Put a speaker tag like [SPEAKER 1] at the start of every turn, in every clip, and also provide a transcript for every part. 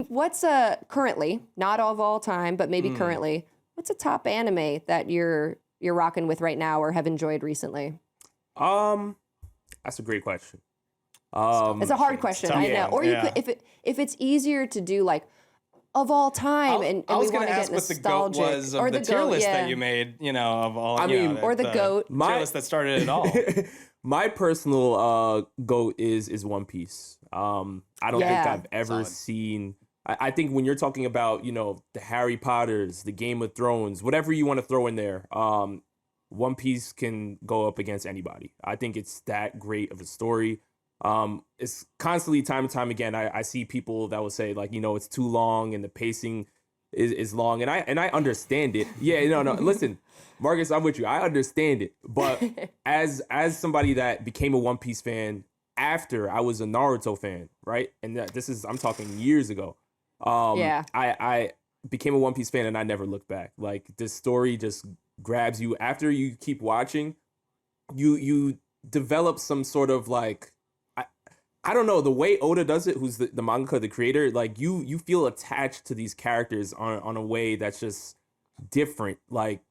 [SPEAKER 1] what's currently, not of all time, but maybe currently, what's a top anime that you're rocking with right now or have enjoyed recently?
[SPEAKER 2] That's a great question.
[SPEAKER 1] It's a hard question, I know. Or you could, if it's easier to do like of all time, and we want to get nostalgic.
[SPEAKER 3] What the GOAT was of the tier list that you made, of all.
[SPEAKER 1] Or the GOAT
[SPEAKER 3] tier list that started it all.
[SPEAKER 2] My personal GOAT is One Piece. I don't think I've ever seen. I think when you're talking about the Harry Potters, the Game of Thrones, whatever you want to throw in there, One Piece can go up against anybody. I think it's that great of a story. It's constantly, time and time again, I see people that will say like, it's too long and the pacing is long, and I understand it. Yeah, no. Listen, Marcus, I'm with you. I understand it, but as somebody that became a One Piece fan after I was a Naruto fan, right? And I'm talking years ago. I became a One Piece fan and I never looked back. Like, this story just grabs you. After you keep watching, you develop some sort of like, I don't know, the way Oda does it, who's the mangaka, the creator, like you feel attached to these characters on a way that's just different. Like,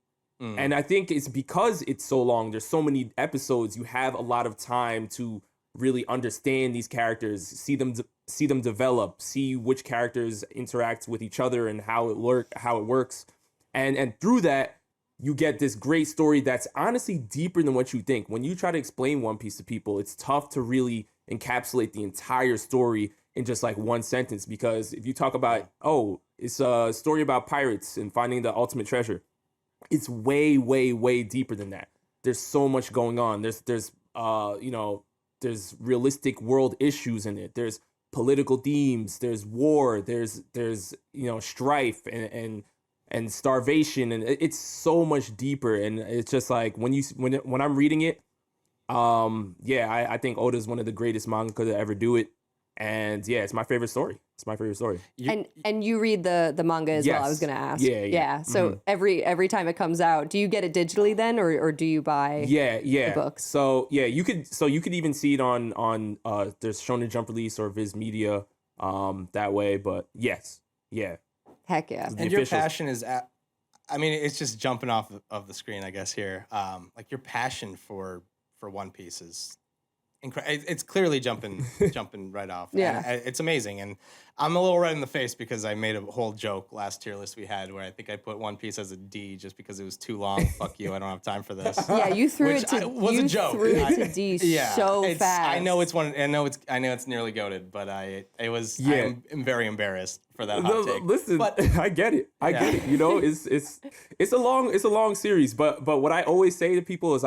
[SPEAKER 2] and I think it's because it's so long, there's so many episodes, you have a lot of time to really understand these characters, see them develop, see which characters interact with each other and how it works. And through that, you get this great story that's honestly deeper than what you think. When you try to explain One Piece to people, it's tough to really encapsulate the entire story in just like one sentence, because if you talk about, it's a story about pirates and finding the ultimate treasure, it's way, way, way deeper than that. There's so much going on. There's realistic world issues in it. There's political themes. There's war. There's strife and starvation, and it's so much deeper. And it's just like when I'm reading it, I think Oda is one of the greatest mangaka to ever do it. And it's my favorite story.
[SPEAKER 1] And you read the manga as well, I was going to ask.
[SPEAKER 2] Yeah.
[SPEAKER 1] So every time it comes out, do you get it digitally then, or do you buy the books?
[SPEAKER 2] So you could even see it on there's Shonen Jump Release or Viz Media that way, but yes. Yeah.
[SPEAKER 1] Heck yeah.
[SPEAKER 3] And your passion is it's just jumping off of the screen, I guess, here. Like, your passion for One Piece is incredible. It's clearly jumping right off.
[SPEAKER 1] Yeah.
[SPEAKER 3] And it's amazing. And I'm a little red in the face because I made a whole joke last tier list we had where I think I put One Piece as a D just because it was too long. Fuck you, I don't have time for this.
[SPEAKER 1] Yeah, you threw it to
[SPEAKER 3] a joke.
[SPEAKER 1] Threw it to D so fast.
[SPEAKER 3] I know it's nearly goated, but I'm very embarrassed for that hot take.
[SPEAKER 2] Listen, but I get it. I get it. It's a long series, but what I always say to people is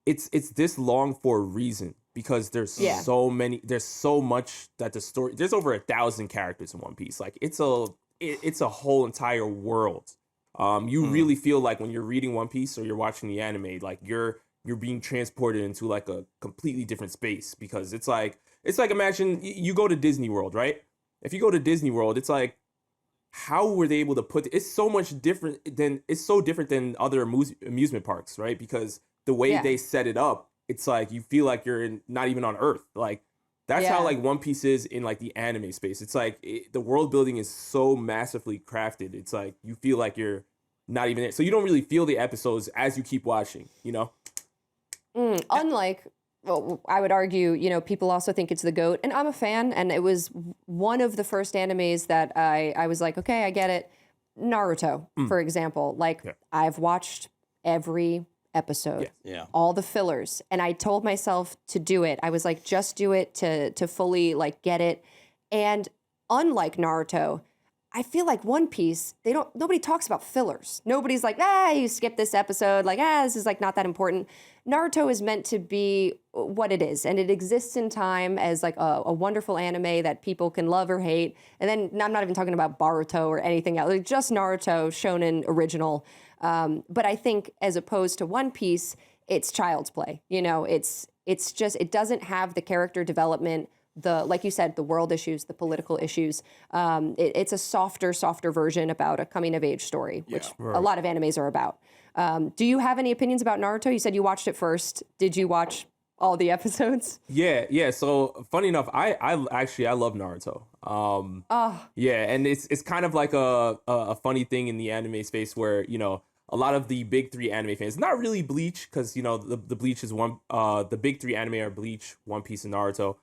[SPEAKER 2] it's this long for a reason, because there's so many, there's so much that the story, there's over 1,000 characters in One Piece. Like, it's a whole entire world. You really feel like when you're reading One Piece or you're watching the anime, like you're being transported into like a completely different space, because it's like imagine you go to Disney World, right? If you go to Disney World, it's like, how were they able to put it's so different than other amusement parks, right? Because the way they set it up, it's like you feel like you're not even on Earth. Like, that's how like One Piece is in like the anime space. It's like the world building is so massively crafted. It's like you feel like you're not even there. So you don't really feel the episodes as you keep watching,
[SPEAKER 1] Unlike, well, I would argue, people also think it's the GOAT, and I'm a fan, and it was one of the first animes that I was like, okay, I get it. Naruto, for example. Like, I've watched every episode, all the fillers, and I told myself to do it. I was like, just do it to fully like get it. And unlike Naruto, I feel like One Piece, nobody talks about fillers. Nobody's like, you skip this episode, like, this is like not that important. Naruto is meant to be what it is, and it exists in time as like a wonderful anime that people can love or hate. And then I'm not even talking about Boruto or anything else, like just Naruto, shonen original. But I think as opposed to One Piece, it's child's play. It's just, it doesn't have the character development, like you said, the world issues, the political issues. It's a softer version about a coming of age story, which a lot of animes are about. Do you have any opinions about Naruto? You said you watched it first. Did you watch all the episodes.
[SPEAKER 2] Yeah. So funny enough, I love Naruto. Yeah, and it's kind of like a funny thing in the anime space where, you know, a lot of the big three anime fans, not really Bleach, because, you know, the Bleach is the big three anime are Bleach, One Piece, and Naruto.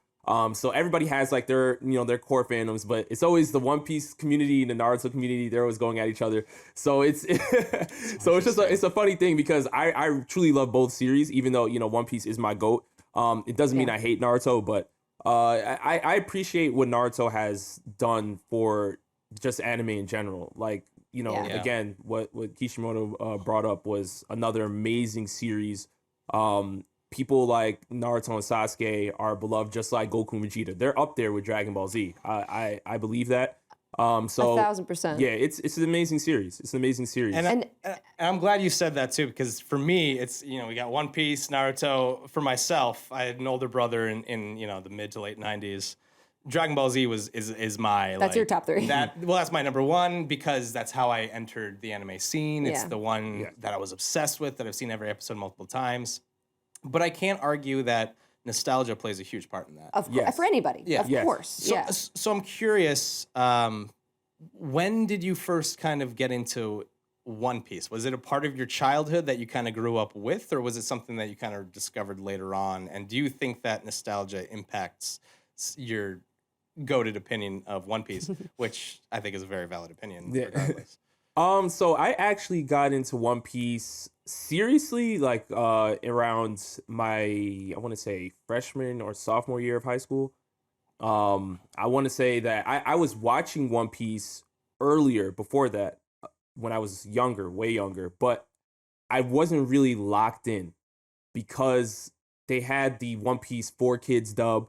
[SPEAKER 2] So everybody has like their, you know, their core fandoms, but it's always the One Piece community and the Naruto community. They're always going at each other. So it's it's a funny thing because I truly love both series, even though, you know, One Piece is my GOAT. It doesn't mean I hate Naruto, but I appreciate what Naruto has done for just anime in general. Like, you know, again, what Kishimoto brought up was another amazing series. People like Naruto and Sasuke are beloved just like Goku and Vegeta. They're up there with Dragon Ball Z. I believe that. So
[SPEAKER 1] 1,000%.
[SPEAKER 2] Yeah, it's an amazing series. It's an amazing series.
[SPEAKER 3] And I'm glad you said that too, because for me, it's, you know, we got One Piece, Naruto. For myself, I had an older brother in you know, the mid to late 90s. Dragon Ball Z is my,
[SPEAKER 1] that's your top three.
[SPEAKER 3] That's my number one, because that's how I entered the anime scene. It's the one that I was obsessed with, that I've seen every episode multiple times. But I can't argue that nostalgia plays a huge part in that.
[SPEAKER 1] For anybody, of course.
[SPEAKER 3] So I'm curious, when did you first kind of get into One Piece? Was it a part of your childhood that you kind of grew up with, or was it something that you kind of discovered later on? And do you think that nostalgia impacts your goated opinion of One Piece, which I think is a very valid opinion regardless?
[SPEAKER 2] So I actually got into One Piece seriously like around my, I want to say, freshman or sophomore year of high school. I want to say that I was watching One Piece earlier before that, when I was younger, way younger, but I wasn't really locked in because they had the One Piece 4Kids dub,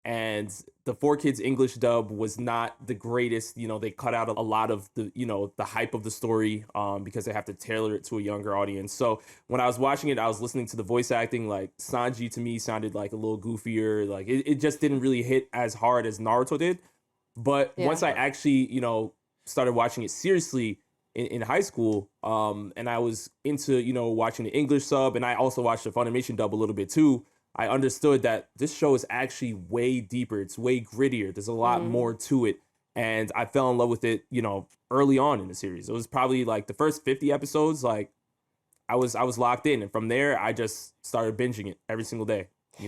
[SPEAKER 2] and the 4Kids English dub was not the greatest. You know, they cut out a lot of the, you know, the hype of the story because they have to tailor it to a younger audience. So when I was watching it, I was listening to the voice acting. Like, Sanji to me sounded like a little goofier. Like, it just didn't really hit as hard as Naruto did. But once I actually, you know, started watching it seriously in high school, and I was into, you know, watching the English sub, and I also watched the Funimation dub a little bit too, I understood that this show is actually way deeper. It's way grittier. There's a lot more to it. And I fell in love with it, you know, early on in the series. It was probably like the first 50 episodes, like I was locked in. And from there, I just started binging it every single day.